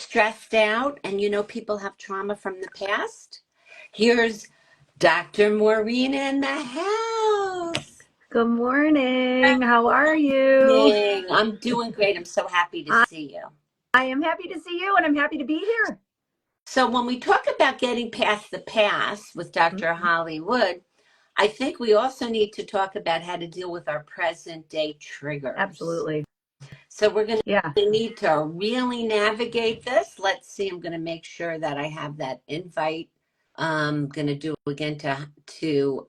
stressed out and people have trauma from the past, here's Dr. Maureen in the house. Good morning. How are you? I'm doing great. I'm so happy to see you. I am happy to see you, and I'm happy to be here. So when we talk about getting past the past with Dr. Holly Wood, I think we also need to talk about how to deal with our present day triggers. Absolutely. So we're going to need to really navigate this. Let's see. I'm going to make sure that I have that invite. I'm going to do again to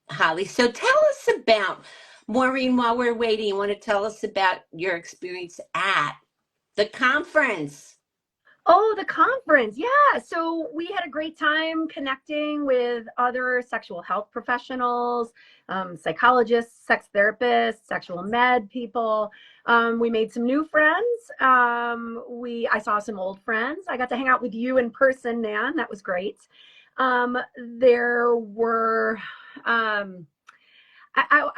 Holly. So tell us about, Maureen, while we're waiting, you want to tell us about your experience at the conference? Oh, the conference. Yeah. So we had a great time connecting with other sexual health professionals, psychologists, sex therapists, sexual med people. We made some new friends. I saw some old friends. I got to hang out with you in person, Nan. That was great. There were, I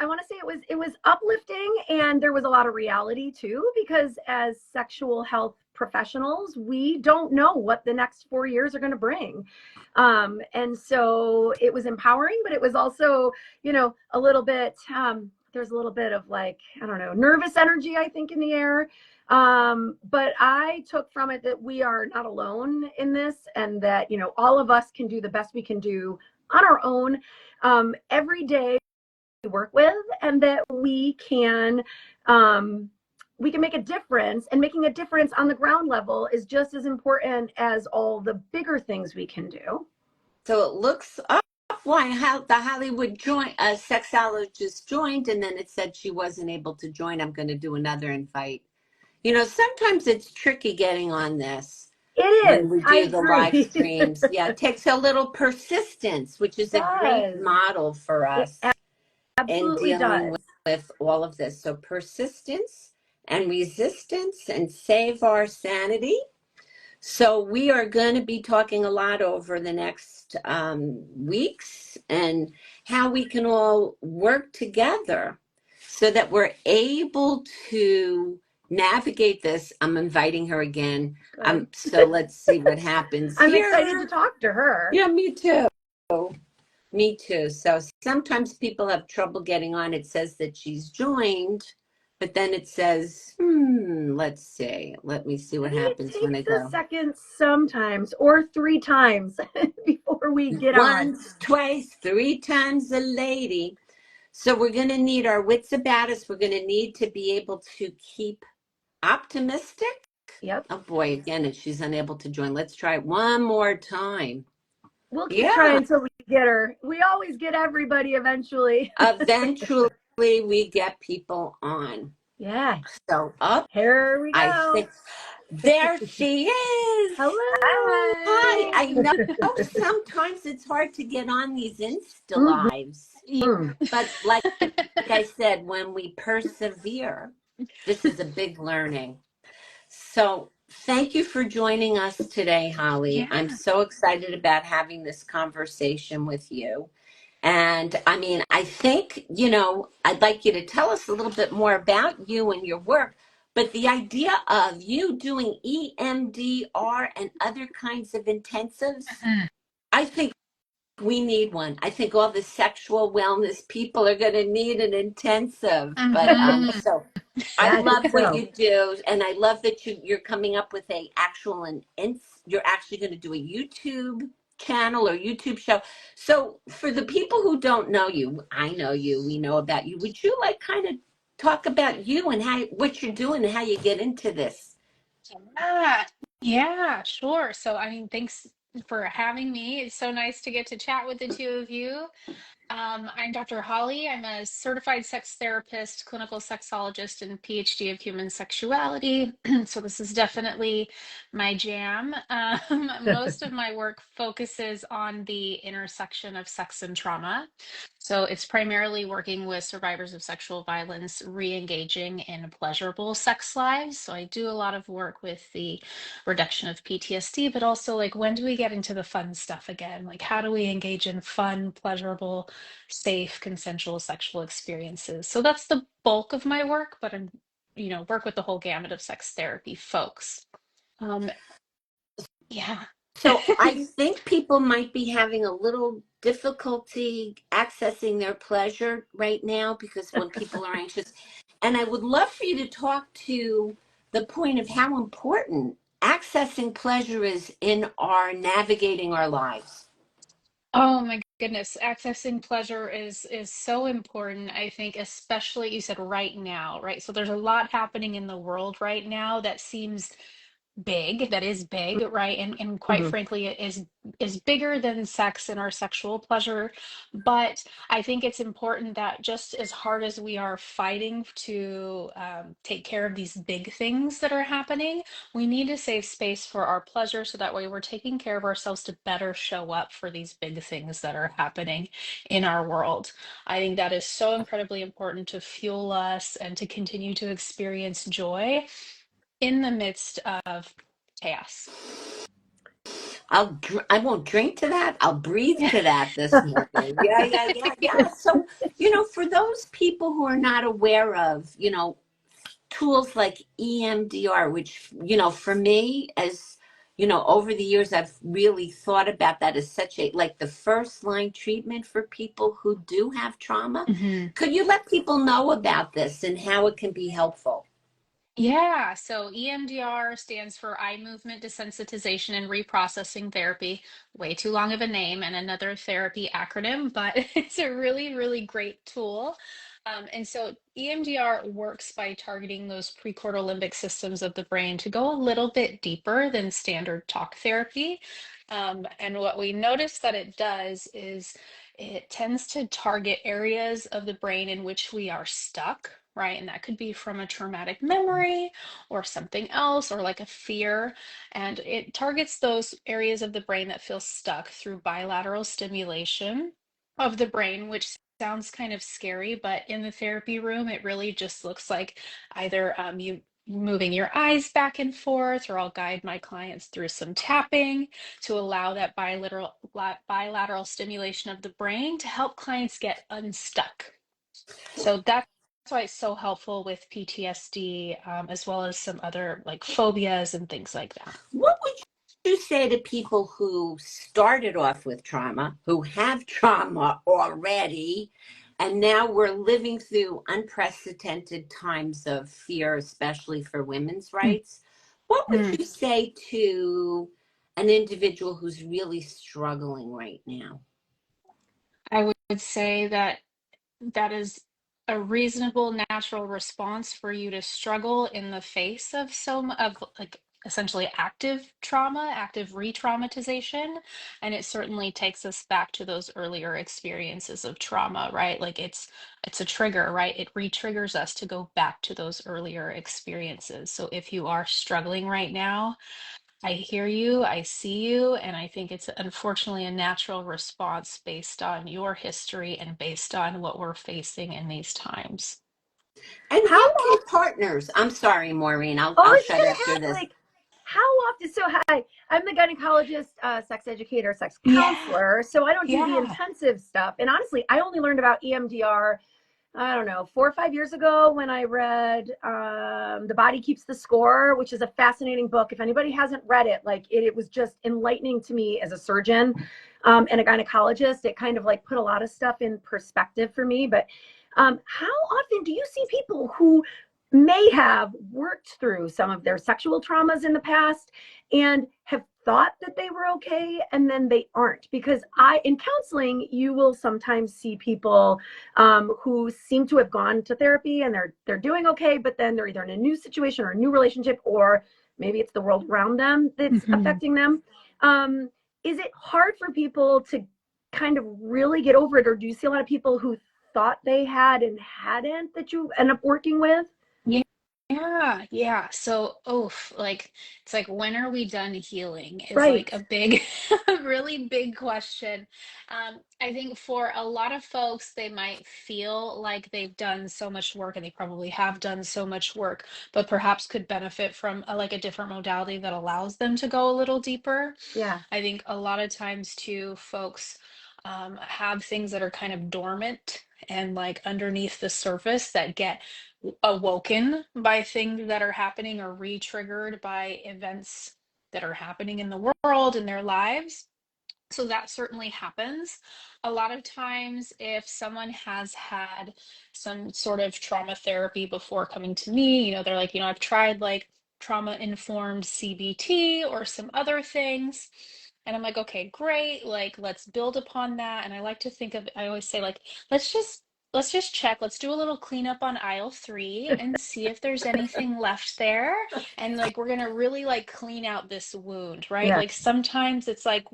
want to say it was uplifting, and there was a lot of reality too, because as sexual health professionals, we don't know what the next 4 years are going to bring. And so it was empowering, but it was also, a little bit, there's a little bit of nervous energy, I think, in the air. But I took from it that we are not alone in this, and that, all of us can do the best we can do on our own every day work with, and that we can make a difference, and making a difference on the ground level is just as important as all the bigger things we can do. So it looks how the Hollywood sexologist joined, and then it said she wasn't able to join. I'm going to do another invite. Sometimes it's tricky getting on this. It is. When we do the live streams. Yeah, it takes a little persistence, which is a great model for us. Absolutely in dealing with all of this. So persistence and resistance, and save our sanity. So we are going to be talking a lot over the next weeks, and how we can all work together so that we're able to navigate this. I'm inviting her again. So let's see what happens. I'm excited to talk to her. Yeah, me too. Me too. So sometimes people have trouble getting on. It says that she's joined, but then it says, let's see. Let me see what happens when I go. It takes a second sometimes, or 3 times before we get on. Once, twice, 3 times a lady. So we're going to need our wits about us. We're going to need to be able to keep optimistic. Yep. Oh boy, again, she's unable to join. Let's try it one more time. We'll keep trying until we get her. We always get everybody eventually. Eventually, we get people on. Yeah. So here we go. There she is. Hello. Hi. I know sometimes it's hard to get on these Insta lives. But like I said, when we persevere, this is a big learning. So thank you for joining us today, Holly. Yeah. I'm so excited about having this conversation with you. And I mean, I think, I'd like you to tell us a little bit more about you and your work, but the idea of you doing EMDR and other kinds of intensives, I think we need one. I think all the sexual wellness people are going to need an intensive. But so I love what you do, and I love that you're coming up with you're actually going to do a YouTube channel or YouTube show. So for the people who don't know you, I know you, we know about you. Would you kind of talk about you and what you're doing and how you get into this? Yeah, sure. So, thanks for having me. It's so nice to get to chat with the two of you. I'm Dr. Holly. I'm a certified sex therapist, clinical sexologist, and PhD of human sexuality. So this is definitely my jam. Most of my work focuses on the intersection of sex and trauma. So it's primarily working with survivors of sexual violence, re-engaging in pleasurable sex lives. So I do a lot of work with the reduction of PTSD, but also when do we get into the fun stuff again? How do we engage in fun, pleasurable, safe, consensual sexual experiences? So that's the bulk of my work, but I'm, work with the whole gamut of sex therapy folks. Yeah. So I think people might be having a little difficulty accessing their pleasure right now because when people are anxious. And I would love for you to talk to the point of how important accessing pleasure is in our navigating our lives. Oh my goodness, accessing pleasure is so important, I think, especially you said right now, right? So there's a lot happening in the world right now that seems big, that is big, right? And quite Mhm. frankly, it is bigger than sex and our sexual pleasure. But I think it's important that just as hard as we are fighting to take care of these big things that are happening, we need to save space for our pleasure so that way we're taking care of ourselves to better show up for these big things that are happening in our world. I think that is so incredibly important to fuel us and to continue to experience joy in the midst of chaos. I won't drink to that. I'll breathe to that this morning. Yeah, yeah, yeah, yeah. So, for those people who are not aware of, tools like EMDR, which, for me, as over the years, I've really thought about that as such like the first line treatment for people who do have trauma. Mhm. Could you let people know about this and how it can be helpful? Yeah, so EMDR stands for eye movement desensitization and reprocessing therapy. Way too long of a name and another therapy acronym, but it's a really, really great tool. And so EMDR works by targeting those precortical limbic systems of the brain to go a little bit deeper than standard talk therapy. And what we notice that it does is it tends to target areas of the brain in which we are stuck, right? And that could be from a traumatic memory or something else, or like a fear. And it targets those areas of the brain that feel stuck through bilateral stimulation of the brain, which sounds kind of scary, but in the therapy room, it really just looks like either you moving your eyes back and forth, or I'll guide my clients through some tapping to allow that bilateral stimulation of the brain to help clients get unstuck. So that's why it's so helpful with PTSD, as well as some other like phobias and things like that. What would you say to people who started off with trauma, who have trauma already, and now we're living through unprecedented times of fear, especially for women's rights? What would Mhm. you say to an individual who's really struggling right now? I would say that that is a reasonable, natural response for you to struggle in the face of of like essentially active trauma, active re-traumatization. And it certainly takes us back to those earlier experiences of trauma, right? Like it's a trigger, right? It re-triggers us to go back to those earlier experiences. So if you are struggling right now, I hear you, I see you, and I think it's unfortunately a natural response based on your history and based on what we're facing in these times. And How how can often? partners? I'm sorry, Maureen. I'll Oh, I'll it's shut gonna after happen. this. Like, how often? So, hi, I'm the gynecologist, sex educator, sex Yeah, counselor. So I don't do the yeah. intensive stuff. And honestly, I only learned about EMDR, I don't know, 4 or 5 years ago when I read The Body Keeps the Score, which is a fascinating book. If anybody hasn't read it, like it was just enlightening to me as a surgeon and a gynecologist. It kind of like put a lot of stuff in perspective for me. But how often do you see people who may have worked through some of their sexual traumas in the past and have thought that they were okay and then they aren't? Because in counseling, you will sometimes see people who seem to have gone to therapy and they're doing okay, but then they're either in a new situation or a new relationship, or maybe it's the world around them that's Mhm. affecting them. Um, is it hard for people to kind of really get over it, or do you see a lot of people who thought they had and hadn't that you end up working with? Yeah, yeah. So, like it's like when are we done healing is Right. like a big, a really big question. I think for a lot of folks, they might feel like they've done so much work, and they probably have done so much work, but perhaps could benefit from like a different modality that allows them to go a little deeper. Yeah. I think a lot of times too, folks have things that are kind of dormant and like underneath the surface that get awoken by things that are happening or re-triggered by events that are happening in the world in their lives. So that certainly happens. A lot of times, if someone has had some sort of trauma therapy before coming to me, they're like, I've tried like trauma-informed CBT or some other things. And I'm like, okay, great. Like, let's build upon that. And I like to think of, I always say, like, let's just let's just check. Let's do a little cleanup on aisle 3 and see if there's anything left there. And like, we're gonna really like clean out this wound, right? Yeah. Like sometimes it's like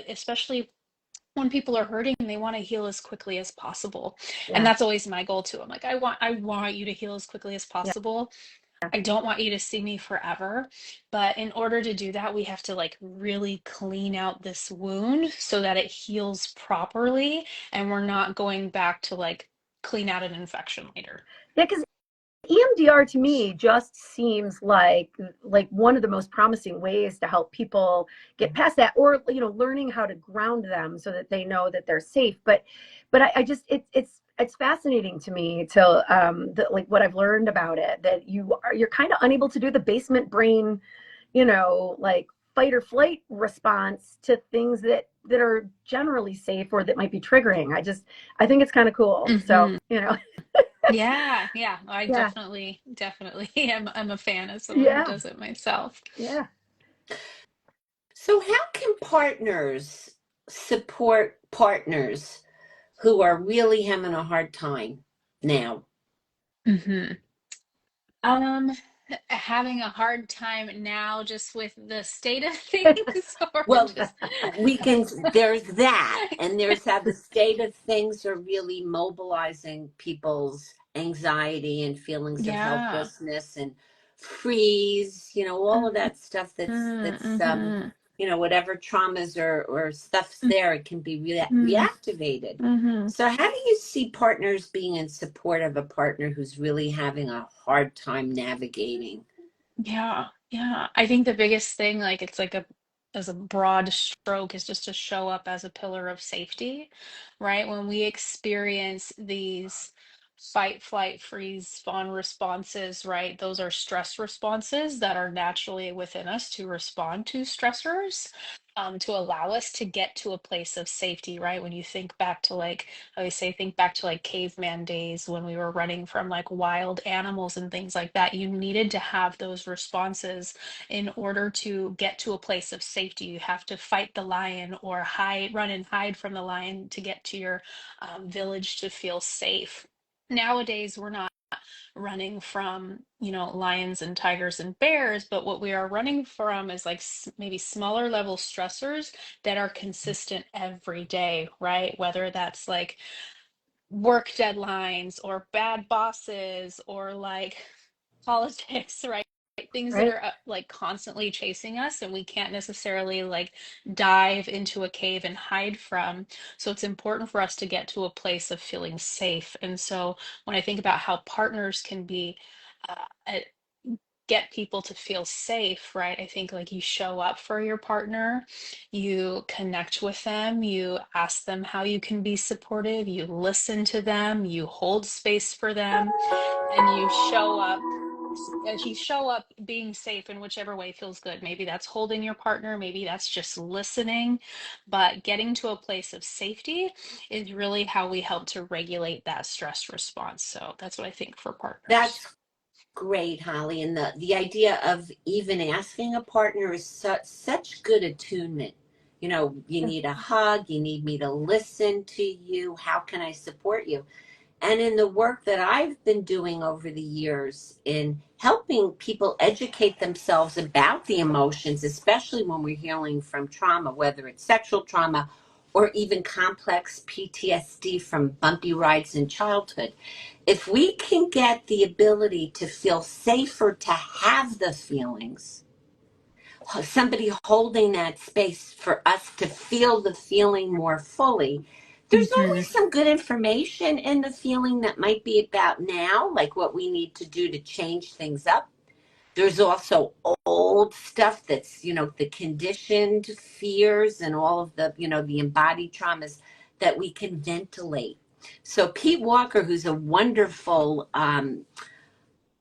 especially when people are hurting, they want to heal as quickly as possible. And Yeah. that's always my goal too. I'm like, I want you to heal as quickly as Yeah. possible. I don't want you to see me forever. But in order to do that, we have to like really clean out this wound so that it heals properly and we're not going back to like clean out an infection later. Yeah, because EMDR to me just seems like one of the most promising ways to help people get past that, or learning how to ground them so that they know that they're safe. But I just it's fascinating to me to like what I've learned about it, that you're kind of unable to do the basement brain, like fight or flight response to things that are generally safe or that might be triggering. I think it's kind of cool. So Yeah, I yeah. definitely I'm a fan as someone who does it myself. Yeah. So how can partners support partners who are really having a hard time now? Having a hard time now just with the state of things, or Well, just there's that, and there's how the state of things are really mobilizing people's anxiety and feelings of yeah. helplessness and freeze, all of that stuff whatever traumas or stuff's there, it can be reactivated. So how do you see partners being in support of a partner who's really having a hard time navigating? Yeah, I think the biggest thing, like it's like as a broad stroke, is just to show up as a pillar of safety, right? When we experience these fight, flight, freeze, fawn responses, right? Those are stress responses that are naturally within us to respond to stressors, to allow us to get to a place of safety, right? When you think back to like, I always say, think back to like caveman days when we were running from like wild animals and things like that. You needed to have those responses in order to get to a place of safety. You have to fight the lion or run and hide from the lion to get to your village to feel safe. Nowadays, we're not running from, lions and tigers and bears, but what we are running from is like maybe smaller level stressors that are consistent every day, right? Whether that's like work deadlines or bad bosses or like politics, right? Things that Right. are like constantly chasing us and we can't necessarily like dive into a cave and hide from. So it's important for us to get to a place of feeling safe. And so when I think about how partners can be uh, get people to feel safe, right? I think like you show up for your partner, you connect with them, you ask them how you can be supportive, you listen to them, you hold space for them, and you show up. As you show up being safe in whichever way feels good. Maybe that's holding your partner, maybe that's just listening, but getting to a place of safety is really how we help to regulate that stress response. So that's what I think for partners. That's great, Holly. And the idea of even asking a partner is such good attunement. You need a hug, you need me to listen to you. How can I support you? And in the work that I've been doing over the years in helping people educate themselves about the emotions, especially when we're healing from trauma, whether it's sexual trauma or even complex PTSD from bumpy rides in childhood, if we can get the ability to feel safer to have the feelings, somebody holding that space for us to feel the feeling more fully, there's always some good information in the feeling that might be about now, like what we need to do to change things up. There's also old stuff that's, the conditioned fears and all of the embodied traumas that we can ventilate. So Pete Walker, who's a wonderful,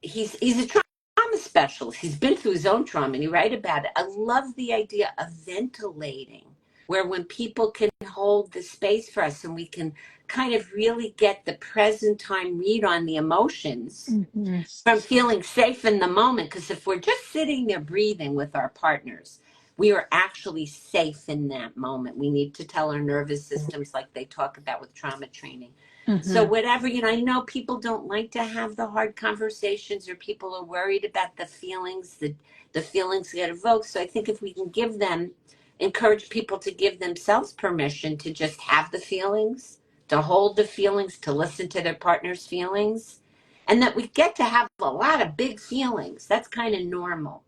he's a trauma trauma specialist. He's been through his own trauma and he write about it. I love the idea of ventilating, where when people can hold the space for us and we can kind of really get the present time read on the emotions from feeling safe in the moment. Because if we're just sitting there breathing with our partners, we are actually safe in that moment. We need to tell our nervous systems, like they talk about with trauma training. So whatever, I know people don't like to have the hard conversations, or people are worried about the feelings, the feelings get evoked. So I think if we can encourage people to give themselves permission to just have the feelings, to hold the feelings, to listen to their partner's feelings, and that we get to have a lot of big feelings. That's kind of normal.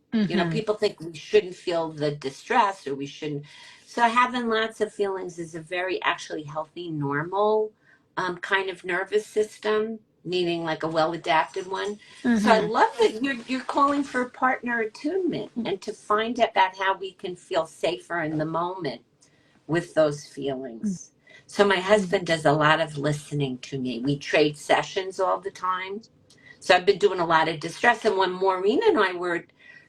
People think we shouldn't feel the distress, or we shouldn't. So having lots of feelings is a very actually healthy, normal kind of nervous system, meaning like a well-adapted one. So I love that you're calling for partner attunement and to find out about how we can feel safer in the moment with those feelings. So my husband does a lot of listening to me. We trade sessions all the time. So I've been doing a lot of distress. And when Maureen and I were at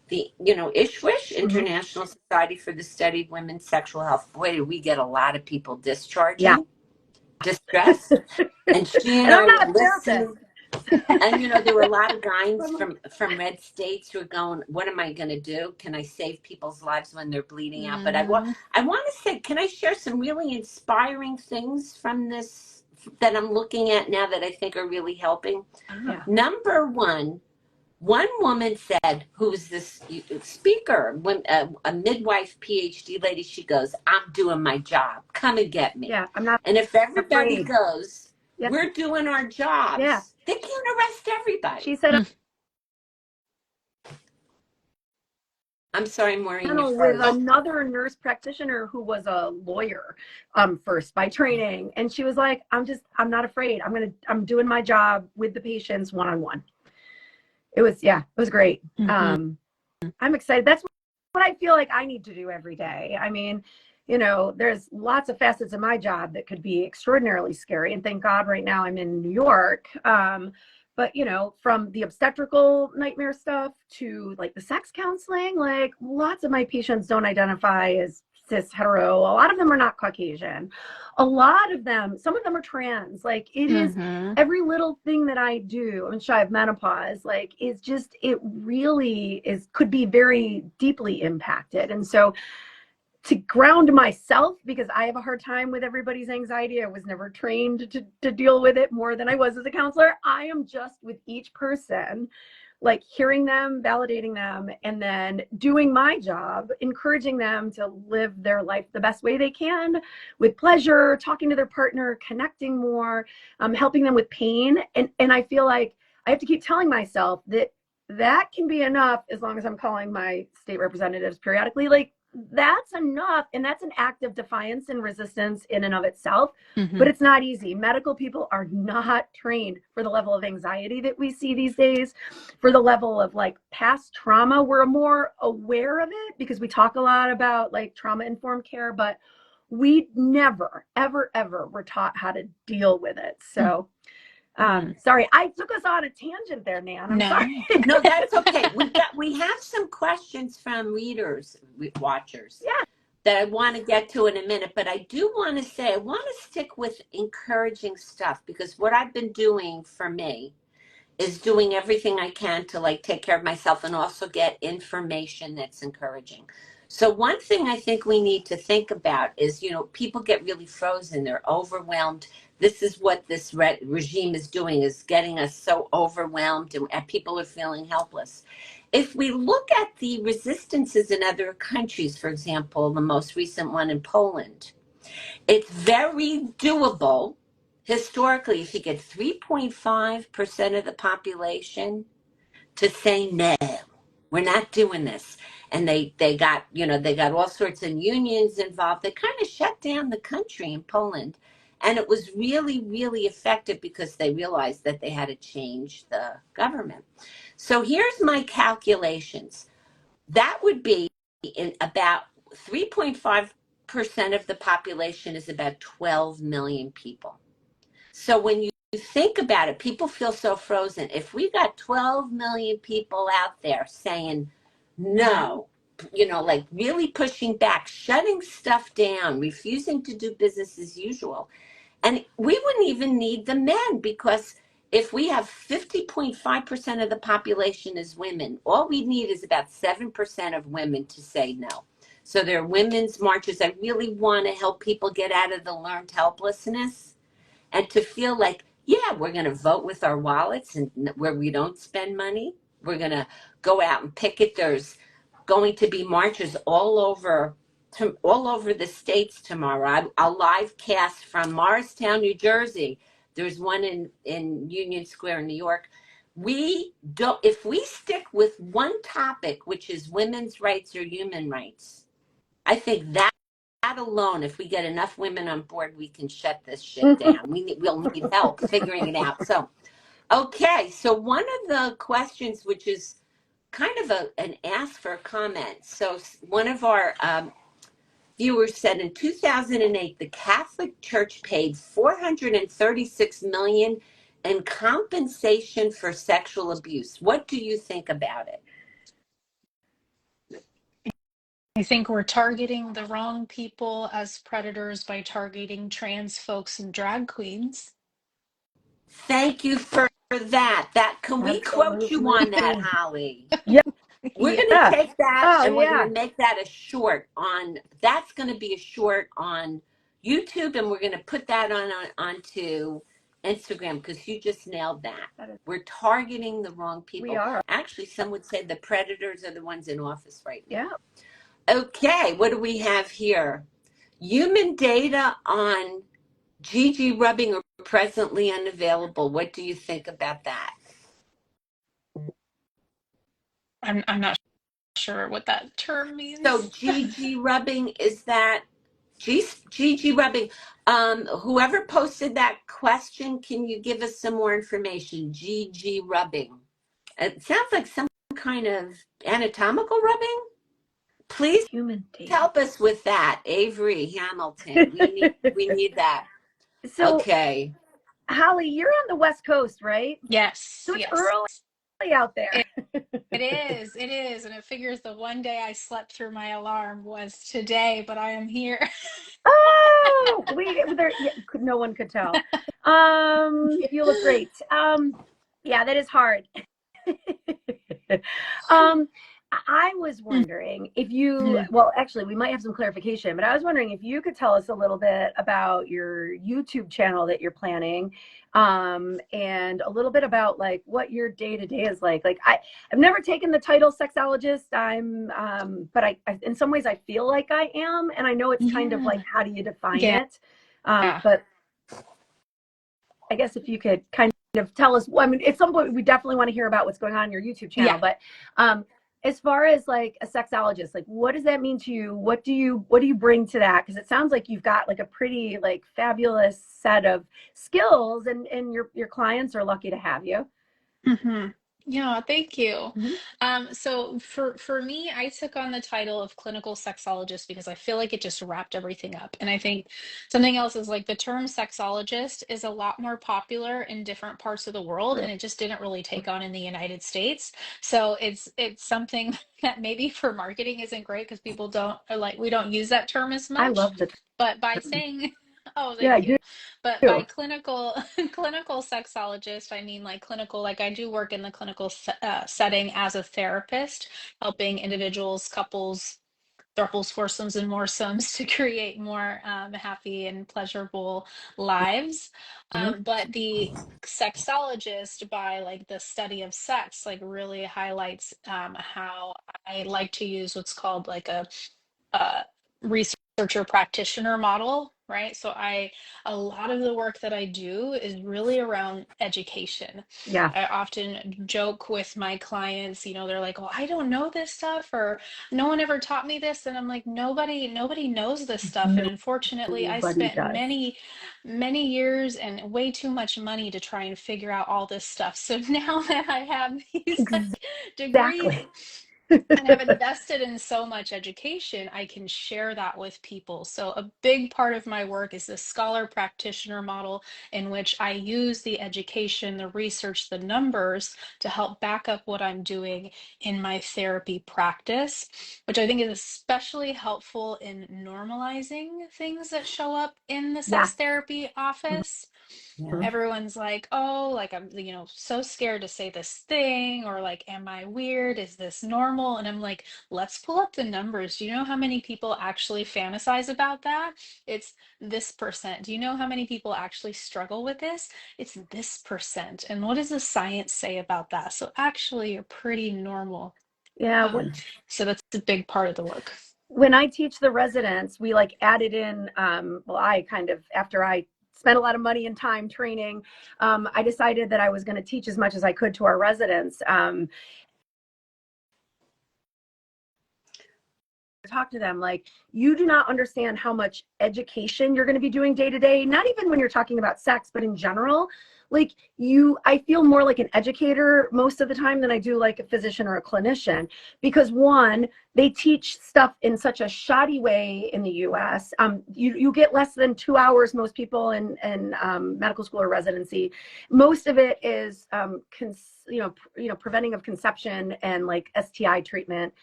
the, ISHWISH, International Society for the Study of Women's Sexual Health, boy, did we get a lot of people discharging distress. And she and I I'm not were a therapist. listening. And there were a lot of guys from red states who are going, what am I going to do? Can I save people's lives when they're bleeding out? But I want to say, can I share some really inspiring things from this that I'm looking at now that I think are really helping? Number one woman said, who's this speaker, when a midwife PhD lady, she goes, I'm doing my job. Come and get me. I'm not. And if everybody afraid. goes, we're doing our jobs. They can't arrest everybody. She said, I'm sorry, Maureen, you with froze. another nurse practitioner who was a lawyer first by training, and she was like, I'm not afraid. I'm doing my job with the patients one-on-one. It was great. I'm excited. That's what I feel like I need to do every day. I mean, there's lots of facets of my job that could be extraordinarily scary, and thank God right now I'm in New York. But from the obstetrical nightmare stuff to like the sex counseling, like lots of my patients don't identify as cis hetero. A lot of them are not Caucasian. A lot of them, some of them are trans. Like it is every little thing that I do. I'm shy of menopause. Like it really could be very deeply impacted. And so to ground myself, because I have a hard time with everybody's anxiety. I was never trained to deal with it more than I was as a counselor. I am just with each person, like hearing them, validating them, and then doing my job, encouraging them to live their life the best way they can with pleasure, talking to their partner, connecting more, helping them with pain. And I feel like I have to keep telling myself that can be enough as long as I'm calling my state representatives periodically. Like, that's enough. And that's an act of defiance and resistance in and of itself. But it's not easy. Medical people are not trained for the level of anxiety that we see these days, for the level of like past trauma. We're more aware of it because we talk a lot about like trauma informed care, but we never, ever, ever were taught how to deal with it. So sorry, I took us on a tangent there, Nan. I'm sorry. No, that's okay. We have some questions from readers, watchers, that I want to get to in a minute. But I do want to say, I want to stick with encouraging stuff, because what I've been doing for me is doing everything I can to like take care of myself and also get information that's encouraging. So one thing I think we need to think about is, people get really frozen. They're overwhelmed. This is what this regime is doing, is getting us so overwhelmed, and people are feeling helpless. If we look at the resistances in other countries, for example, the most recent one in Poland, it's very doable. Historically, if you get 3.5% of the population to say no, we're not doing this. And they got all sorts of unions involved. They kind of shut down the country in Poland. And it was really, really effective because they realized that they had to change the government. So here's my calculations. That would be in about 3.5% of the population is about 12 million people. So when you think about it, people feel so frozen. If we got 12 million people out there saying no, like really pushing back, shutting stuff down, refusing to do business as usual, and we wouldn't even need the men, because if we have 50.5% of the population is women, all we need is about 7% of women to say no. So there are women's marches. I really want to help people get out of the learned helplessness and to feel like, yeah, we're going to vote with our wallets, and where we don't spend money. We're going to go out and picket. There's going to be marches all over the states tomorrow. I'll live cast from Morristown, New Jersey. There's one in Union Square, New York. If we stick with one topic, which is women's rights or human rights, I think that alone, if we get enough women on board, we can shut this shit down. We'll need help figuring it out. So, okay. So one of the questions, which is kind of an ask for a comment. So one of our viewers said in 2008, the Catholic Church paid $436 million in compensation for sexual abuse. What do you think about it? I think we're targeting the wrong people as predators by targeting trans folks and drag queens. Thank you for that. Can we quote you on that, Holly? Yeah. We're going to take that and we're yeah. going to make that a short that's going to be a short on YouTube, and we're going to put that onto Instagram, because you just nailed that. We're targeting the wrong people. We are. Actually, some would say the predators are the ones in office right now. Yeah. Okay, what do we have here? Human data on GG rubbing are presently unavailable. What do you think about that? I'm not sure what that term means. So GG rubbing, is that GG rubbing? Whoever posted that question, can you give us some more information? GG rubbing. It sounds like some kind of anatomical rubbing. Please help us with that, Avery Hamilton. We need that. So, okay. Holly, you're on the West Coast, right? Yes. So it's early out there. It is, and it figures the one day I slept through my alarm was today, but I am here. Oh, no one could tell. You look great. Yeah, that is hard. I was wondering if you, well, actually, we might have some clarification, but I was wondering if you could tell us a little bit about your YouTube channel that you're planning, and a little bit about like what your day-to-day is like. Like I've never taken the title sexologist. But I in some ways I feel like I am, and I know it's kind of like, how do you define it? But I guess if you could kind of tell us, I mean, at some point we definitely want to hear about what's going on in your YouTube channel, but as far as like a sexologist, like what does that mean to you? What do you bring to that? Because it sounds like you've got like a pretty like fabulous set of skills, and your clients are lucky to have you. Yeah, thank you. So for me, I took on the title of clinical sexologist because I feel like it just wrapped everything up. And I think something else is like the term sexologist is a lot more popular in different parts of the world, and it just didn't really take on in the United States. So it's something that maybe for marketing isn't great, because people we don't use that term as much. I love the term. But by saying thank you. But by clinical sexologist, I mean like clinical, like I do work in the clinical setting as a therapist, helping individuals, couples, thruples, foursomes, and moresomes to create more happy and pleasurable lives. But the sexologist, by like the study of sex, like really highlights how I like to use what's called like a researcher practitioner model, right? So a lot of the work that I do is really around education. I often joke with my clients, they're like, well, I don't know this stuff, or no one ever taught me this. And I'm like, nobody knows this stuff. And unfortunately, I spent many years and way too much money to try and figure out all this stuff. So now that I have these degrees, and have invested in so much education, I can share that with people. So a big part of my work is the scholar practitioner model, in which I use the education, the research, the numbers to help back up what I'm doing in my therapy practice, which I think is especially helpful in normalizing things that show up in the sex Yes. therapy office. Yeah. Everyone's like, oh, like I'm, so scared to say this thing, or like, am I weird? Is this normal? And I'm like, let's pull up the numbers. Do you know how many people actually fantasize about that? It's this percent. Do you know how many people actually struggle with this? It's this percent. And what does the science say about that? So actually, you're pretty normal. Yeah. So that's a big part of the work. When I teach the residents, we like added in, I kind of, after I spent a lot of money and time training, I decided that I was going to teach as much as I could to our residents. Talk to them like, you do not understand how much education you're going to be doing day to day, not even when you're talking about sex, but in general. Like I feel more like an educator most of the time than I do like a physician or a clinician, because one, they teach stuff in such a shoddy way in the US. You get less than 2 hours, most people in medical school or residency. Most of it is preventing of conception and like STI treatment.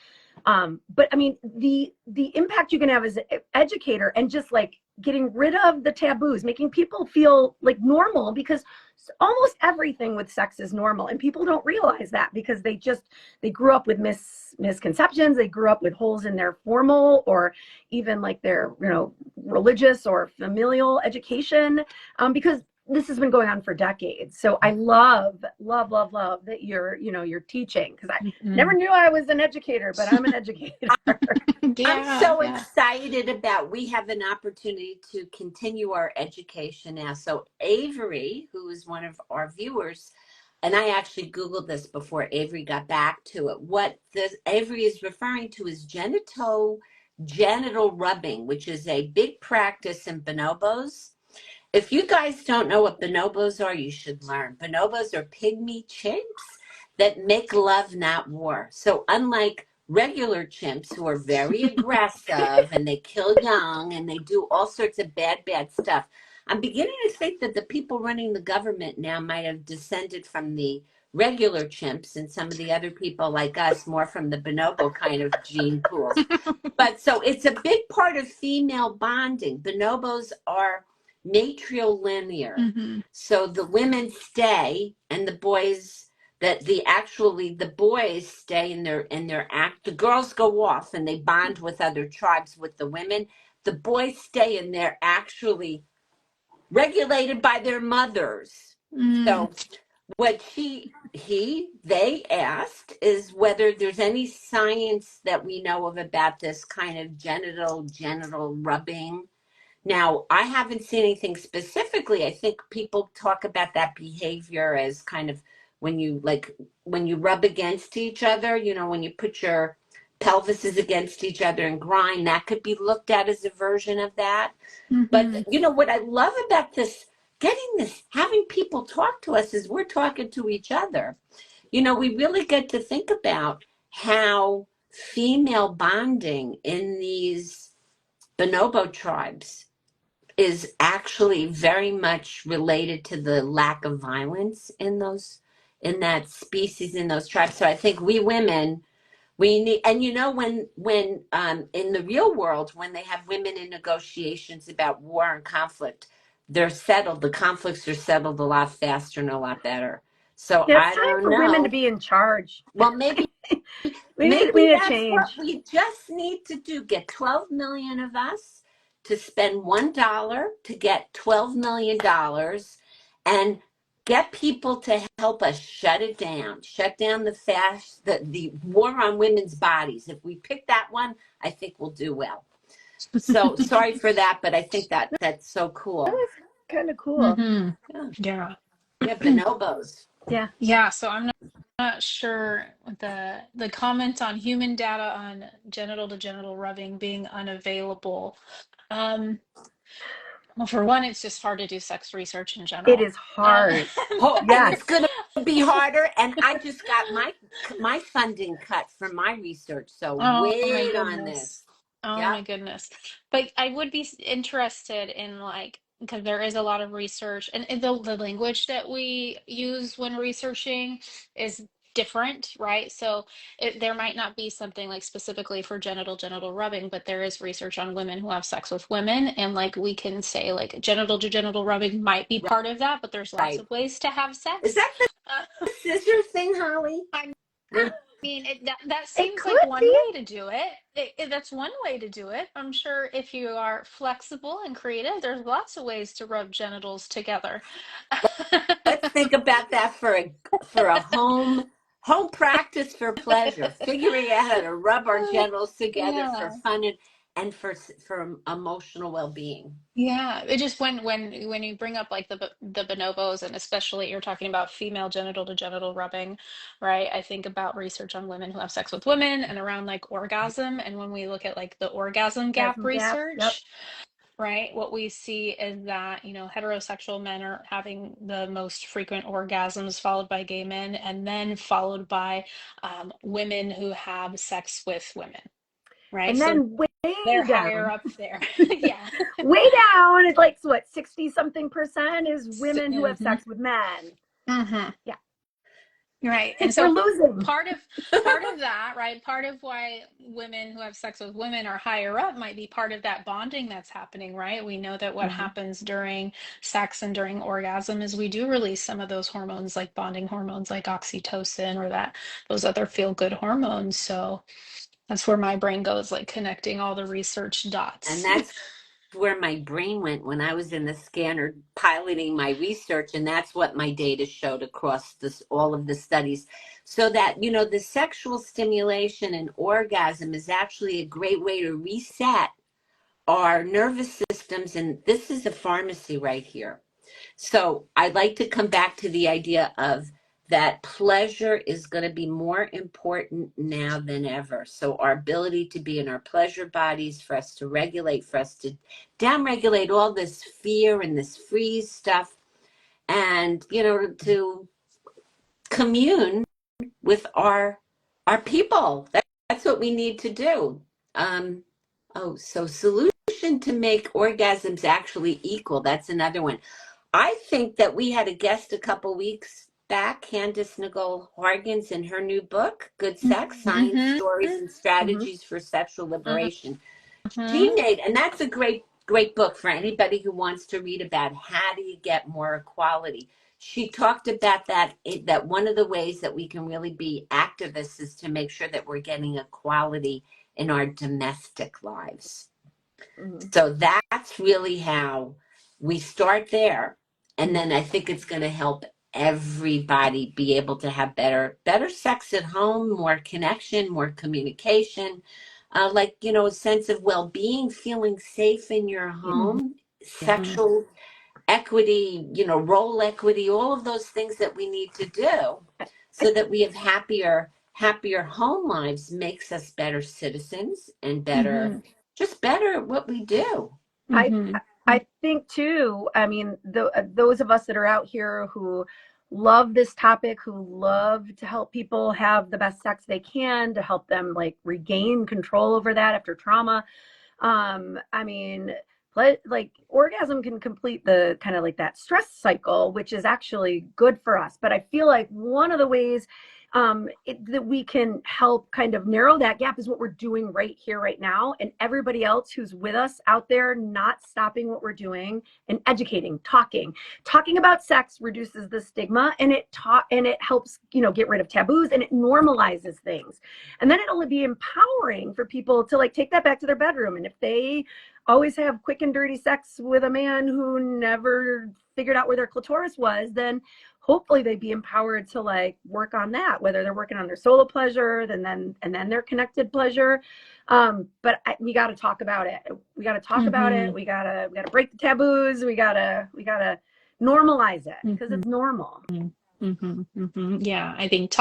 But I mean, the impact you can have as an educator, and just like getting rid of the taboos, making people feel like normal, because almost everything with sex is normal, and people don't realize that because they grew up with misconceptions. They grew up with holes in their formal or even like their religious or familial education, because this has been going on for decades. So I love that you're teaching, because I never knew I was an educator, but I'm an educator. I'm so excited about, we have an opportunity to continue our education now. So Avery, who is one of our viewers, and I actually Googled this before Avery got back to it. What Avery is referring to is genital rubbing, which is a big practice in bonobos. If you guys don't know what bonobos are, you should learn. Bonobos are pygmy chimps that make love, not war. So unlike regular chimps who are very aggressive and they kill young and they do all sorts of bad stuff, I'm beginning to think that the people running the government now might have descended from the regular chimps, and some of the other people like us more from the bonobo kind of gene pools. But so it's a big part of female bonding. Bonobos are matrilinear. Mm-hmm. So the women stay and the boys the boys stay in their act. The girls go off and they bond with other tribes with the women. The boys stay and they're actually regulated by their mothers. So what they asked is whether there's any science that we know of about this kind of genital rubbing. Now, I haven't seen anything specifically. I think people talk about that behavior as kind of when you rub against each other, when you put your pelvises against each other and grind, that could be looked at as a version of that. Mm-hmm. But, what I love about this, having people talk to us is we're talking to each other. We really get to think about how female bonding in these bonobo tribes is actually very much related to the lack of violence in that species, in those tribes. So I think we women, we need, and when in the real world, when they have women in negotiations about war and conflict, they're settled. The conflicts are settled a lot faster and a lot better. So yeah, I don't know. Women to be in charge. Well, maybe we need to that's change. what we just need to do. Get 12 million of us to spend $1 to get $12 million and get people to help us shut down the war on women's bodies. If we pick that one, I think we'll do well. So sorry for that, but I think that's so cool. That was kind of cool. Mm-hmm. Yeah. Bonobos. Yeah. So I'm not sure the comment on human data on genital to genital rubbing being unavailable. Well, for one, it's just hard to do sex research in general. It is hard. And it's gonna be harder. And I just got my funding cut from my research. So Oh my wait on goodness. this. Oh Yep. my goodness. But I would be interested in like, because there is a lot of research and the language that we use when researching is different, right? So there might not be something like specifically for genital rubbing, but there is research on women who have sex with women. And like we can say like genital to genital rubbing might be part of that, but there's lots Right. of ways to have Is sex. that the scissor thing, Holly? I Yeah. mean, that It seems like could one be. way to do it. That's one way to do it. I'm sure if you are flexible and creative, there's lots of ways to rub genitals together. Let's think about that for a home practice for pleasure. Figuring out how to rub our genitals together for Yeah. fun and for emotional well-being. Yeah, it just when you bring up like the bonobos and especially you're talking about female genital to genital rubbing, right? I think about research on women who have sex with women and around like orgasm. And when we look at like the orgasm gap Orgasm gap. Yep. research, right? What we see is that, heterosexual men are having the most frequent orgasms, followed by gay men, and then followed by women who have sex with women, right? And So then way they're higher down, up there. Yeah. way down, it's like what, 60-something% is women who have Mhm. sex with men. Mhm. Yeah. Right. And We're so losing. part of that, right? Part of why women who have sex with women are higher up might be part of that bonding that's happening, right? We know that what Mhm. happens during sex and during orgasm is we do release some of those hormones like bonding hormones like oxytocin or that those other feel good hormones. So that's where my brain goes, like connecting all the research And dots. that's where my brain went when I was in the scanner piloting my research, and that's what my data showed across all of the studies. So that, the sexual stimulation and orgasm is actually a great way to reset our nervous systems, and this is a pharmacy right here. So I'd like to come back to the idea of that pleasure is going to be more important now than ever. So our ability to be in our pleasure bodies, for us to regulate, for us to downregulate all this fear and this freeze stuff, and to commune with our people. That's what we need to do. So solution to make orgasms actually equal. That's another one. I think that we had a guest a couple weeks back, Candace Nicole Hargens, in her new book, Good Sex, Science, Mm-hmm. Stories, and Mhm. Strategies for Sexual Liberation. She Mm-hmm. made, and that's a great book for anybody who wants to read about how do you get more equality. She talked about that one of the ways that we can really be activists is to make sure that we're getting equality in our domestic lives. Mhm. So that's really how we start there. And then I think it's going to help everybody be able to have better sex at home, more connection, more communication, a sense of well-being, feeling safe in your home, Mm-hmm. sexual equity, role equity, all of those things that we need to do I, so that we have happier home lives makes us better citizens and Mm-hmm. just better at what we do. I Mm-hmm. I think too. I mean, those of us that are out here who love this topic, who love to help people have the best sex they can, to help them like regain control over that after trauma. I mean, like orgasm can complete the kind of like that stress cycle, which is actually good for us. But I feel like one of the ways that we can help kind of narrow that gap is what we're doing right here, right now. And everybody else who's with us out there, not stopping what we're doing and educating, talking about sex reduces the stigma, and it helps, get rid of taboos, and it normalizes things. And then it'll be empowering for people to like take that back to their bedroom. And if they always have quick and dirty sex with a man who never figured out where their clitoris was, then hopefully they'd be empowered to like work on that, whether they're working on their solo pleasure and then their connected pleasure. But we got to talk about it. We got to talk about it. We gotta break the taboos. We gotta normalize it because Mm-hmm. it's normal. Mm-hmm. Mm-hmm. Yeah, I think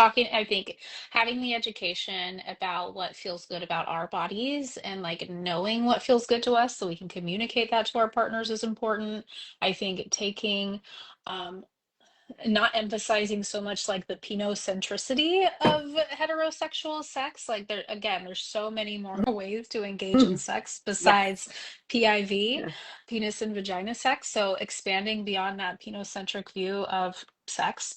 having the education about what feels good about our bodies and like knowing what feels good to us so we can communicate that to our partners is important. I think taking um not emphasizing so much like the penocentricity of heterosexual sex. Like there, again, there's so many more ways to engage in sex Yes. besides PIV, Yeah. penis and vagina sex. So expanding beyond that penocentric view of sex.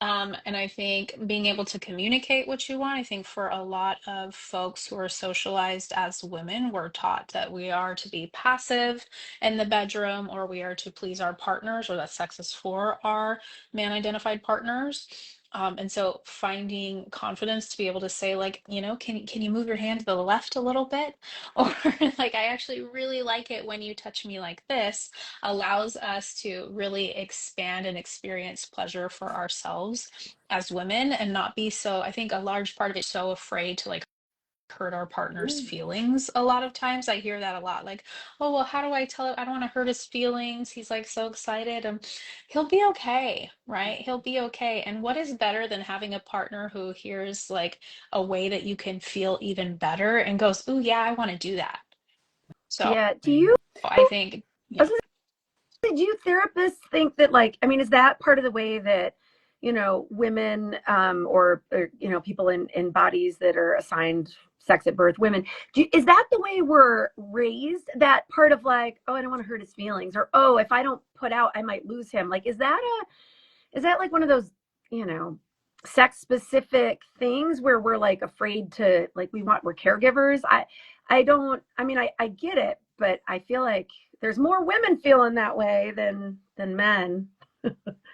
And I think being able to communicate what you want, I think for a lot of folks who are socialized as women, we're taught that we are to be passive in the bedroom, or we are to please our partners, or that sex is for our man-identified partners. And so finding confidence to be able to say, like, you know, can you move your hand to the left a little bit? Or like, I actually really like it when you touch me like this, allows us to really expand and experience pleasure for ourselves as women and not be so, I think a large part of it, so afraid to like hurt our partner's feelings. A lot of times I hear that a lot, like, oh well, how do I tell him I don't want to hurt his feelings, he's like so excited, and he'll be okay, right? He'll be okay. And what is better than having a partner who hears like a way that you can feel even better and goes, oh yeah, I want to do that. So Yeah. Do you, I think, I yeah. was gonna say, do you therapists think that, like, I mean, is that part of the way that, you know, women or you know, people in bodies that are assigned sex at birth, women, is that the way we're raised? That part of like, oh, I don't want to hurt his feelings, or oh, if I don't put out, I might lose him. Like, is that like one of those, you know, sex specific things where we're like afraid to, like, we're caregivers? I don't, I mean, I get it, but I feel like there's more women feeling that way than men.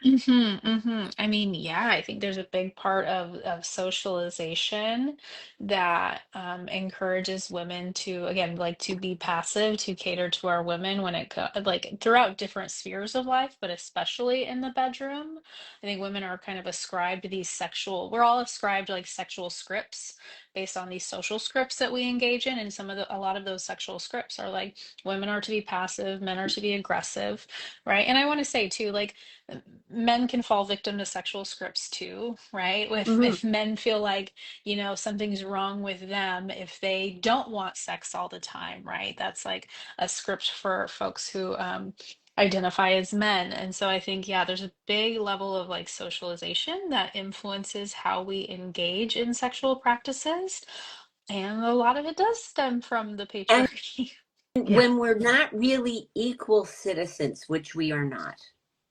I mean, yeah, I think there's a big part of socialization that encourages women to, again, like to be passive, to cater to our women when it like throughout different spheres of life, but especially in the bedroom. I think women are kind of ascribed to these sexual, we're all ascribed to like sexual scripts based on these social scripts that we engage in, and a lot of those sexual scripts are like women are to be passive, men are to be aggressive, right? And I want to say too, like men can fall victim to sexual scripts too, right? Hmm. If men feel like, you know, something's wrong with them if they don't want sex all the time, right? That's like a script for folks who identify as men. And so I think, yeah, there's a big level of like socialization that influences how we engage in sexual practices. And a lot of it does stem from the And patriarchy. Yeah. when we're not really equal citizens, which we are not.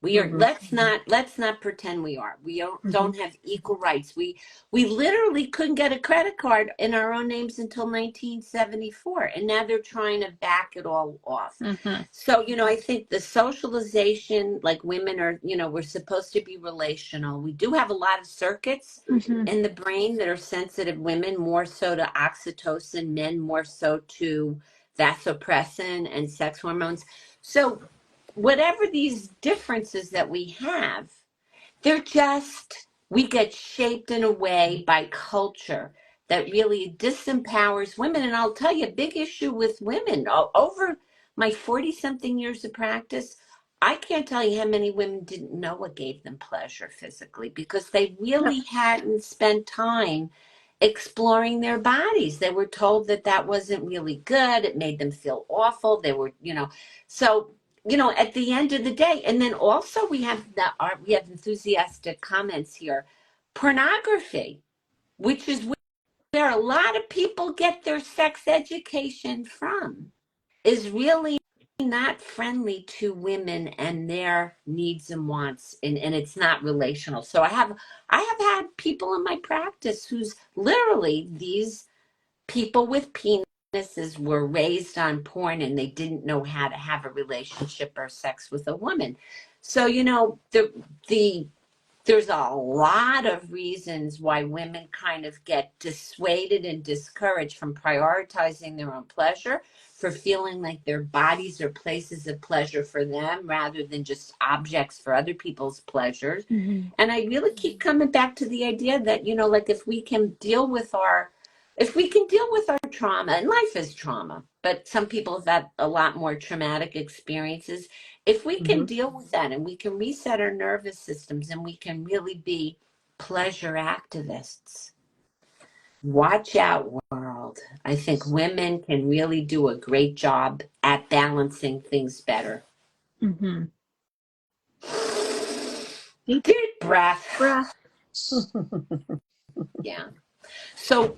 We are, Hmm. let's not pretend we are. We Hmm. don't have equal rights. We literally couldn't get a credit card in our own names until 1974, and now they're trying to back it all off. Hmm. So, you know, I think the socialization, like women are, you know, we're supposed to be relational. We do have a lot of circuits Hmm. in the brain that are sensitive, women more so to oxytocin, men more so to vasopressin and sex hormones. So whatever these differences that we have, they're just, we get shaped in a way by culture that really disempowers women. And I'll tell you, a big issue with women over my 40 something years of practice, I can't tell you how many women didn't know what gave them pleasure physically because they really hadn't spent time exploring their bodies. They were told that that wasn't really good. It made them feel awful. They were, you know, so, you know, at the end of the day, and then also we have enthusiastic comments here. Pornography, which is where a lot of people get their sex education from, is really not friendly to women and their needs and wants, and it's not relational. So I have had people in my practice who's literally these people with penises were raised on porn and they didn't know how to have a relationship or sex with a woman. So, you know, the there's a lot of reasons why women kind of get dissuaded and discouraged from prioritizing their own pleasure, for feeling like their bodies are places of pleasure for them rather than just objects for other people's pleasures. Hmm. And I really keep coming back to the idea that, you know, like if we can deal with our trauma, and life is trauma, but some people have had a lot more traumatic experiences. If we can Hmm. deal with that and we can reset our nervous systems and we can really be pleasure activists, watch out, world. I think women can really do a great job at balancing things better. Hmm. Good Breath. breath. Yeah. So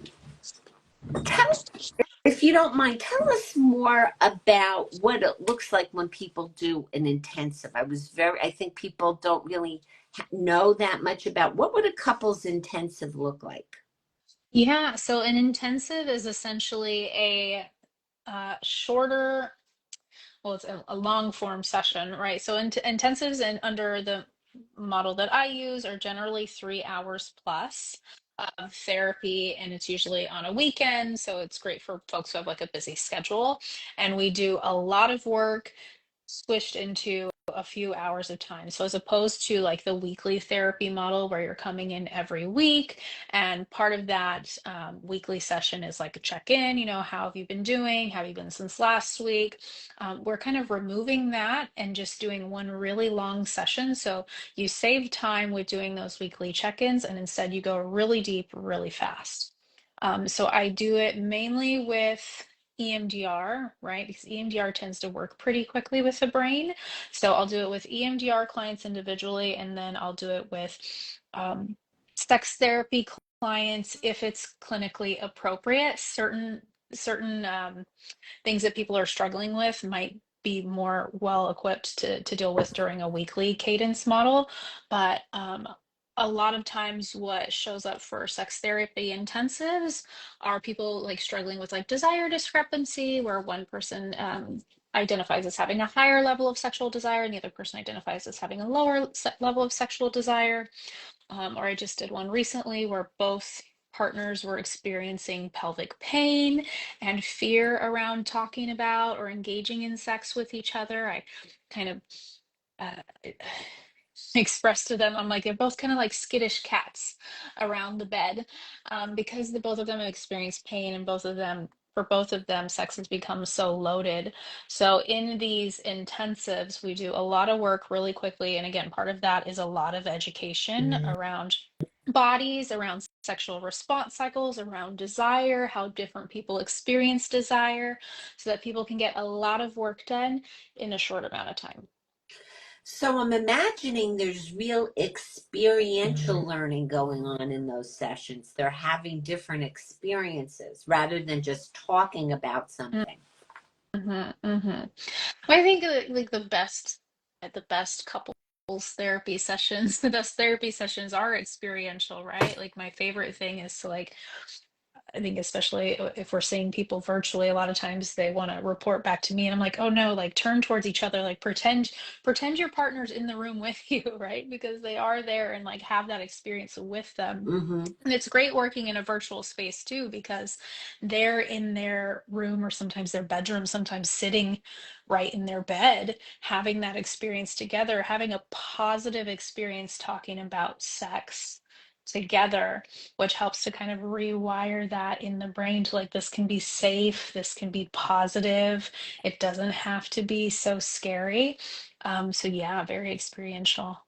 if you don't mind, tell us more about what it looks like when people do an intensive. I think people don't really know that much about what would a couple's intensive look like? Yeah, so an intensive is essentially a shorter, well, it's a long form session, right? So intensives and under the model that I use are generally 3 hours plus of therapy, and it's usually on a weekend. So it's great for folks who have like a busy schedule. And we do a lot of work squished into a few hours of time. So as opposed to like the weekly therapy model where you're coming in every week, and part of that weekly session is like a check-in, how have you been doing? How have you been since last week? We're kind of removing that and just doing one really long session. So you save time with doing those weekly check-ins, and instead you go really deep, really fast. So I do it mainly with EMDR, right? Because EMDR tends to work pretty quickly with the brain. So I'll do it with EMDR clients individually, and then I'll do it with sex therapy clients if it's clinically appropriate. Certain things that people are struggling with might be more well equipped to deal with during a weekly cadence model. But a lot of times what shows up for sex therapy intensives are people like struggling with like desire discrepancy, where one person identifies as having a higher level of sexual desire and the other person identifies as having a lower level of sexual desire. Or I just did one recently where both partners were experiencing pelvic pain and fear around talking about or engaging in sex with each other. I kind of uh, expressed to them, I'm like, they're both kind of like skittish cats around the bed, because both of them have experienced pain, and for both of them, sex has become so loaded. So in these intensives, we do a lot of work really quickly. And again, part of that is a lot of education around bodies, around sexual response cycles, around desire, how different people experience desire, so that people can get a lot of work done in a short amount of time. So I'm imagining there's real experiential learning going on in those sessions. They're having different experiences rather than just talking about something. I think like the best couples therapy sessions, the best therapy sessions are experiential, right? Like my favorite thing is to like, I think especially if we're seeing people virtually, a lot of times they want to report back to me, and I'm like, oh no, like turn towards each other, like pretend your partner's in the room with you, right? Because they are there, and like have that experience with them. Mm-hmm. And it's great working in a virtual space too, because they're in their room or sometimes their bedroom, sometimes sitting right in their bed, having that experience together, having a positive experience talking about sex together, which helps to kind of rewire that in the brain to like, this can be safe, this can be positive, it doesn't have to be so scary. So yeah, very experiential.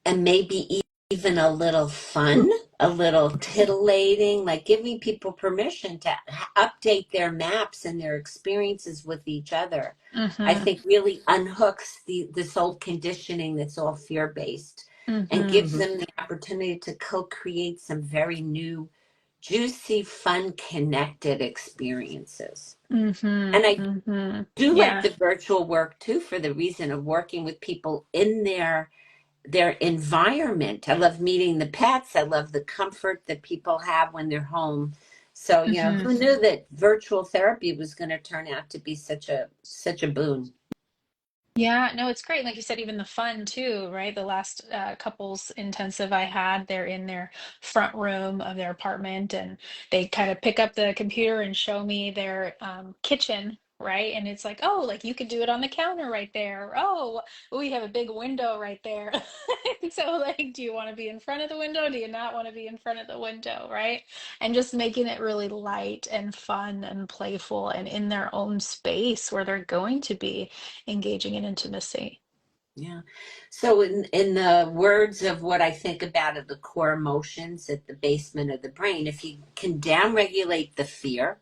And maybe even a little fun, a little titillating, like giving people permission to update their maps and their experiences with each other. I Mm-hmm. think really unhooks this old conditioning that's all fear-based and Mm-hmm. gives them the opportunity to co-create some very new, juicy, fun, connected experiences. Mm-hmm. And I Mm-hmm. do like Yeah. the virtual work too, for the reason of working with people in their environment. I love meeting the pets. I love the comfort that people have when they're home. So, Mm-hmm. who knew that virtual therapy was going to turn out to be such a boon? Yeah, no, it's great. Like you said, even the fun too, right? The last couples intensive I had, they're in their front room of their apartment, and they kind of pick up the computer and show me their kitchen, right? And it's like, oh, like you could do it on the counter right there. Oh, we have a big window right there. So, like, do you want to be in front of the window? Do you not want to be in front of the window, right? And just making it really light and fun and playful and in their own space where they're going to be engaging in intimacy. Yeah. So in the words of what I think about of the core emotions at the basement of the brain, if you can downregulate the fear,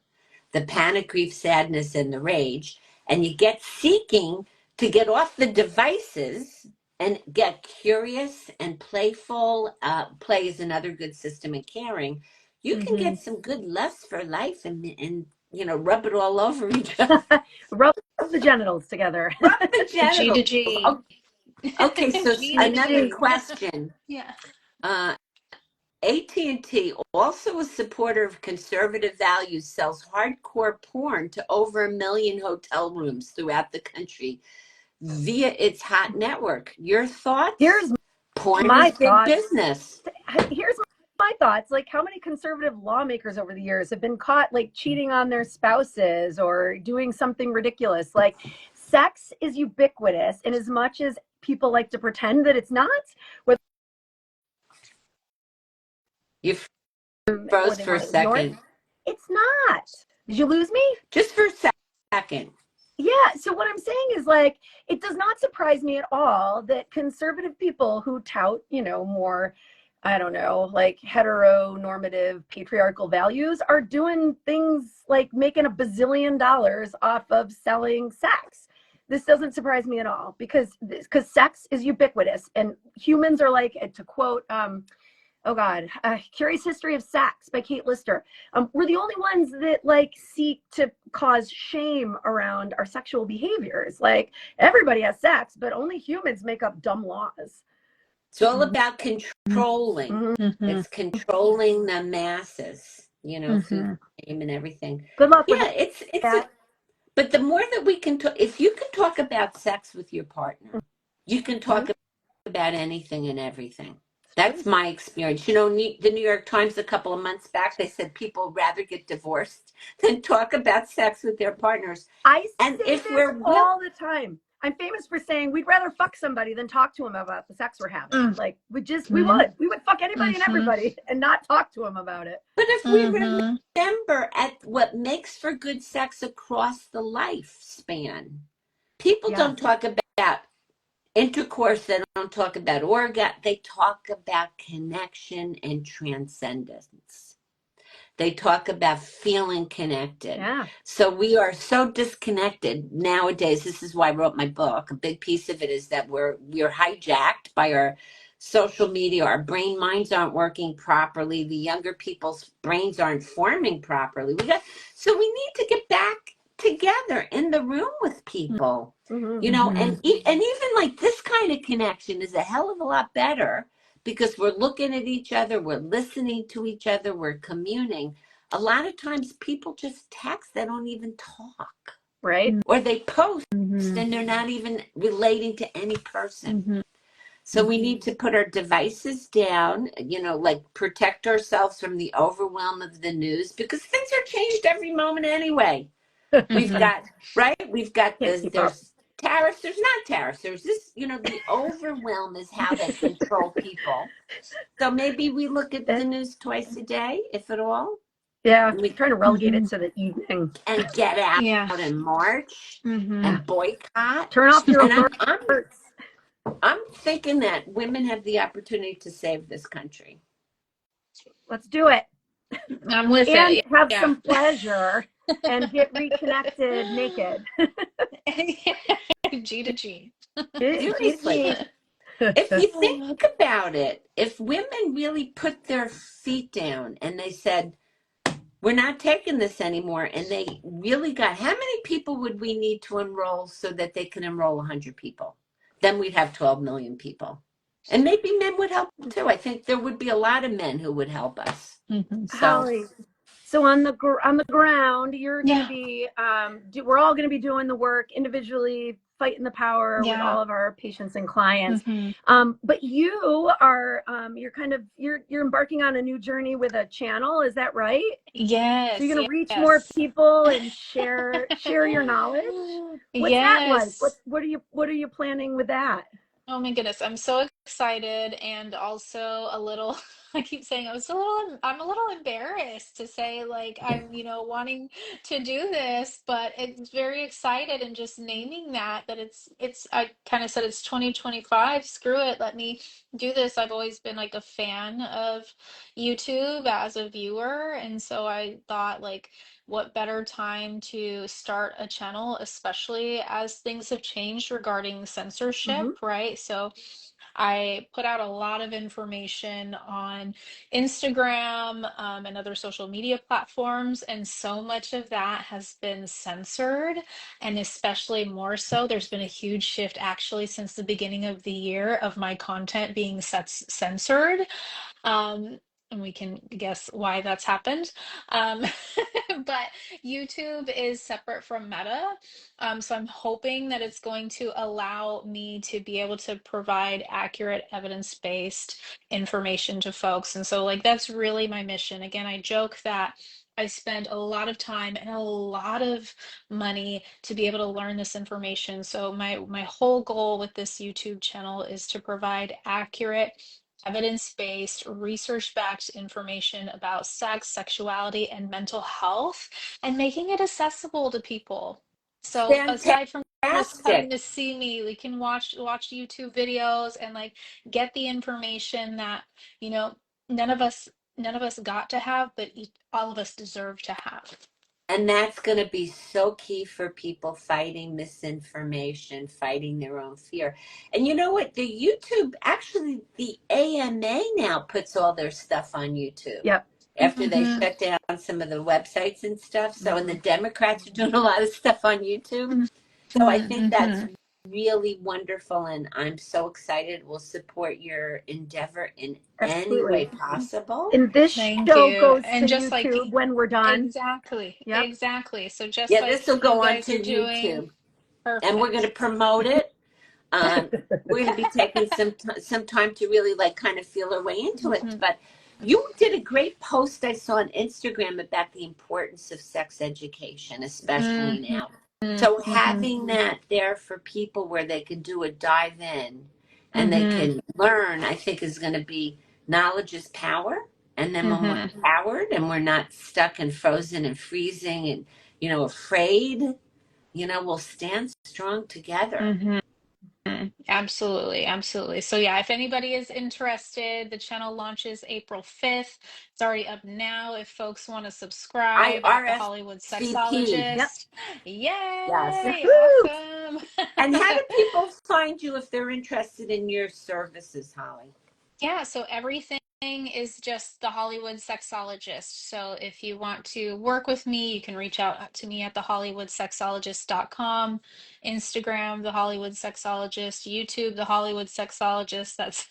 the panic, grief, sadness, and the rage, and you get seeking to get off the devices and get curious and playful, play is another good system in caring, you can get some good lusts for life and rub it all over each other. Rub the genitals together. Rub the G to genitals. G. Okay, so G to another G. question. Yeah. AT&T, also a supporter of conservative values, sells hardcore porn to over 1 million hotel rooms throughout the country via its hot network. Your thoughts? Here's Porn my is big thoughts. business. Here's my thoughts. Like, how many conservative lawmakers over the years have been caught like cheating on their spouses or doing something ridiculous? Like, sex is ubiquitous, and as much as people like to pretend that it's not, whether You froze for a second. It's not. Did you lose me? Just for a second. Yeah. So what I'm saying is, like, it does not surprise me at all that conservative people who tout, more, I don't know, like heteronormative patriarchal values are doing things like making $1 bazillion off of selling sex. This doesn't surprise me at all because sex is ubiquitous and humans are like, to quote, Curious History of Sex by Kate Lister. We're the only ones that like seek to cause shame around our sexual behaviors. Like, everybody has sex, but only humans make up dumb laws. It's all about controlling. Mm-hmm. It's controlling the masses, through shame and everything. Good luck with that. But the more that we can talk, if you can talk about sex with your partner, you can talk about anything and everything. That's my experience. The New York Times a couple of months back, they said people rather get divorced than talk about sex with their partners. I say this all the time. I'm famous for saying we'd rather fuck somebody than talk to them about the sex we're having. Like, we would fuck anybody and everybody and not talk to them about it. But if we remember at what makes for good sex across the lifespan, people don't talk about intercourse, they don't talk about orgasm, they talk about connection and transcendence. They talk about feeling connected. Yeah. So we are so disconnected nowadays. This is why I wrote my book. A big piece of it is that we're hijacked by our social media. Our minds aren't working properly. The younger people's brains aren't forming properly. So we need to get back together in the room with people. And even like this kind of connection is a hell of a lot better because we're looking at each other, we're listening to each other, we're communing. A lot of times people just text, they don't even talk. Right. Or they post and they're not even relating to any person. So we need to put our devices down, like protect ourselves from the overwhelm of the news because things are changed every moment anyway. We've got there's tariffs, there's not tariffs, there's this, the overwhelm is how they control people. So maybe we look at the news twice a day, if at all. Yeah, we're trying to relegate it to the evening. And get out and march and boycott. Turn off your alerts. I'm thinking that women have the opportunity to save this country. Let's do it. I'm with it. And have some pleasure and get reconnected naked. G to G. Seriously. If you think about it, if women really put their feet down and they said, we're not taking this anymore, and they really how many people would we need to enroll so that they can enroll 100 people? Then we'd have 12 million people. And maybe men would help too. I think there would be a lot of men who would help us. So on the ground, you're going to be, we're all going to be doing the work individually, fighting the power with all of our patients and clients. But you are, you're embarking on a new journey with a channel. Is that right? Yes. So you're going to reach more people and share your knowledge. What's that like? What are you planning with that? Oh my goodness, I'm so excited and also a little, I keep saying I'm a little embarrassed to say like I'm, wanting to do this, but it's very excited and just naming that I kind of said it's 2025, screw it, let me do this. I've always been like a fan of YouTube as a viewer, and so I thought like what better time to start a channel, especially as things have changed regarding censorship, right? So I put out a lot of information on Instagram, and other social media platforms, and so much of that has been censored. And especially more so, there's been a huge shift actually since the beginning of the year of my content being censored. Um, and we can guess why that's happened. Um, but YouTube is separate from Meta. So I'm hoping that it's going to allow me to be able to provide accurate evidence-based information to folks. And so like that's really my mission. Again, I joke that I spend a lot of time and a lot of money to be able to learn this information. So my whole goal with this YouTube channel is to provide accurate, evidence-based, research-backed information about sex, sexuality, and mental health, and making it accessible to people. So aside from just coming Fantastic. to see me, we can watch YouTube videos and like get the information that, you know, none of us got to have, but all of us deserve to have. And that's going to be so key for people fighting misinformation, fighting their own fear. And you know what? The YouTube, actually, the AMA now puts all their stuff on YouTube. Yep. After they shut down some of the websites and stuff. So, and the Democrats are doing a lot of stuff on YouTube. So I think that's really wonderful. And I'm so excited. We'll support your endeavor in any way possible. And this Thank show you. goes And to just YouTube like when we're done. exactly. Yep. Exactly. So just Yeah, like this will go you on guys to are doing. YouTube. Perfect. And we're going to promote it. We're going to be taking some time to really like kind of feel our way into it. But you did a great post I saw on Instagram about the importance of sex education, especially now. So having that there for people where they can do a dive in and they can learn, I think is going to be, knowledge is power. And then when we're empowered and we're not stuck and frozen and freezing and, you know, afraid, you know, we'll stand strong together. Absolutely, absolutely. So yeah, if anybody is interested, the channel launches April 5th. It's already up now if folks want to subscribe at the Hollywood RSVP. Sexologist. Yes. Yay, awesome. And how do people find you if they're interested in your services, Holly? Yeah, so everything is just the Hollywood Sexologist. So if you want to work with me, you can reach out to me at thehollywoodsexologist.com, Instagram, The Hollywood Sexologist, YouTube, The Hollywood Sexologist. That's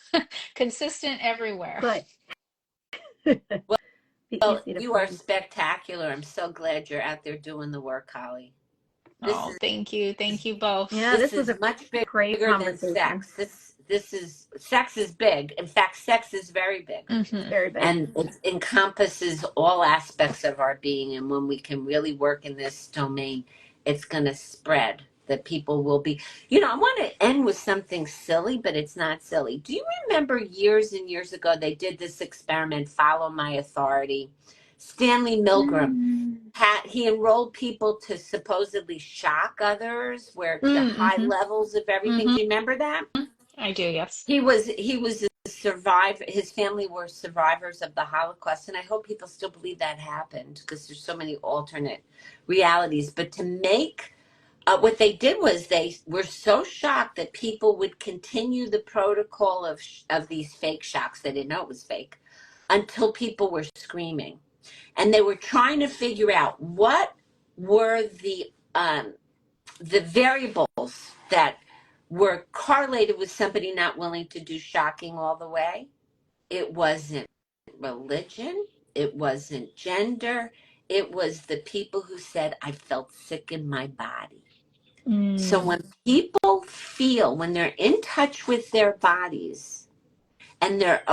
consistent everywhere. Good. Well, you are spectacular. I'm so glad you're out there doing the work, Holly. Thank you. Thank you both. Yeah, this was is a much great bigger than conversation. sex. Sex is big. In fact, sex is very big. Very big. And it encompasses all aspects of our being. And when we can really work in this domain, it's going to spread, that people will be, you know, I want to end with something silly, but it's not silly. Do you remember years and years ago, they did this experiment, Follow My Authority? Stanley Milgram, he enrolled people to supposedly shock others, where to high levels of everything. Do you remember that? I do, yes. He was a survivor. His family were survivors of the Holocaust, and I hope people still believe that happened, because there's so many alternate realities. But to make what they did was they were so shocked that people would continue the protocol of these fake shocks. They didn't know it was fake until people were screaming. And they were trying to figure out what were the variables that were correlated with somebody not willing to do shocking all the way. It wasn't religion. It wasn't gender. It was the people who said, I felt sick in my body. So when people feel, when they're in touch with their bodies and they're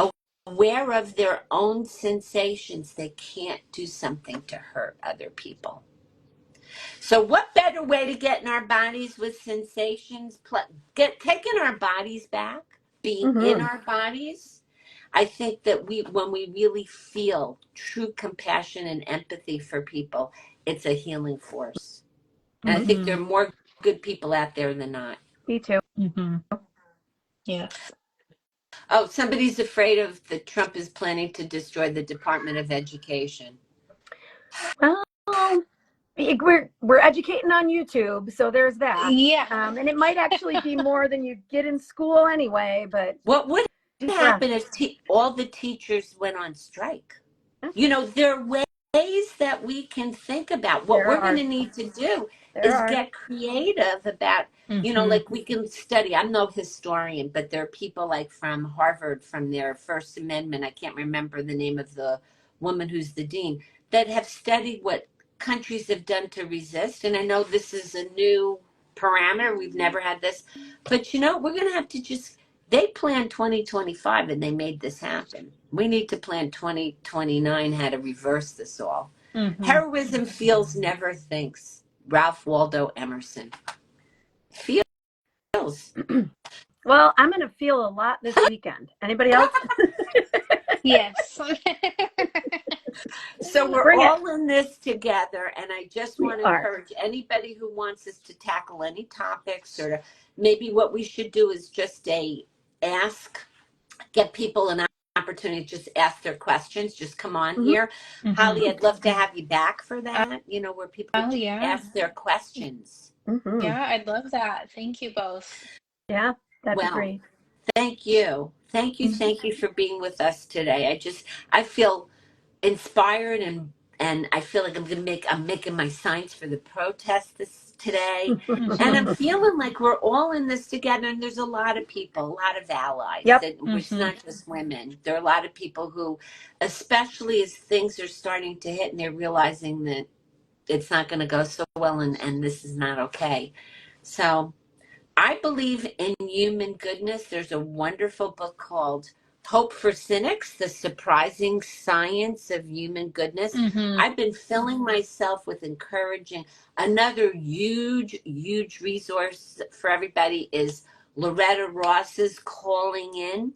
aware of their own sensations, they can't do something to hurt other people. So what better way to get in our bodies with sensations, taking our bodies back, being in our bodies? I think that when we really feel true compassion and empathy for people, it's a healing force. And I think there are more good people out there than not. Me too. Yes. Oh, somebody's afraid of that Trump is planning to destroy the Department of Education. Well, We're educating on YouTube, so there's that. Yeah. And it might actually be more than you get in school anyway, but What would deep happen if all the teachers went on strike? breath. You know, there are ways that we can think about. What There we're are. going to need to do There is are. get creative about, you know, like we can study. I'm no historian, but there are people like from Harvard, from their First Amendment. I can't remember the name of the woman who's the dean, that have studied what countries have done to resist. And I know this is a new parameter. We've never had this. But, you know, we're going to have to just, they planned 2025 and they made this happen. We need to plan 2029 how to reverse this all. Heroism feels, never thinks. Ralph Waldo Emerson. Feels. Well, I'm going to feel a lot this weekend. Anybody else? Yes. So we're Bring all in this together, and I just We want to are. encourage anybody who wants us to tackle any topics, or maybe what we should do is just get people an opportunity to just ask their questions. Just come on here. Holly, I'd love to have you back for that, you know, where people Oh, just yeah. ask their questions. Yeah, I'd love that. Thank you both. Yeah, that'd be Well, great. thank you. Thank you for being with us today. I feel inspired, and I feel like I'm making my signs for the protest today. And I'm feeling like we're all in this together, and there's a lot of people, a lot of allies. Yep. That it's not just women. There are a lot of people who, especially as things are starting to hit and they're realizing that it's not going to go so well, and this is not okay. So I believe in human goodness. There's a wonderful book called Hope for Cynics, The Surprising Science of Human Goodness. I've been filling myself with encouraging. Another huge resource for everybody is Loretta Ross's Calling In.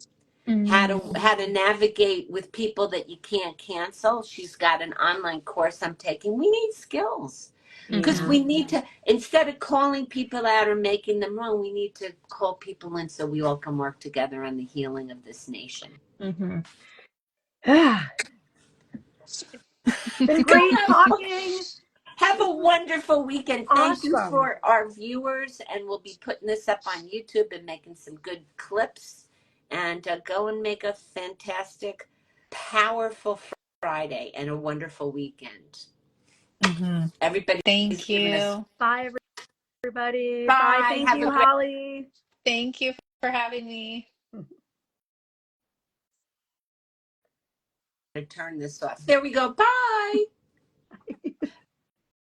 How to navigate with people that you can't cancel. She's got an online course I'm taking. We need skills. Because we need to, instead of calling people out or making them wrong, we need to call people in so we all can work together on the healing of this nation. Been great talking. Have a wonderful weekend. Thank you Awesome. for our viewers, and we'll be putting this up on YouTube and making some good clips. And go and make a fantastic, powerful Friday and a wonderful weekend. Everybody, Thank you. Bye, everybody. Bye. Thank Have you, a great- Holly. Thank you for having me. to turn this off. There we go. Bye.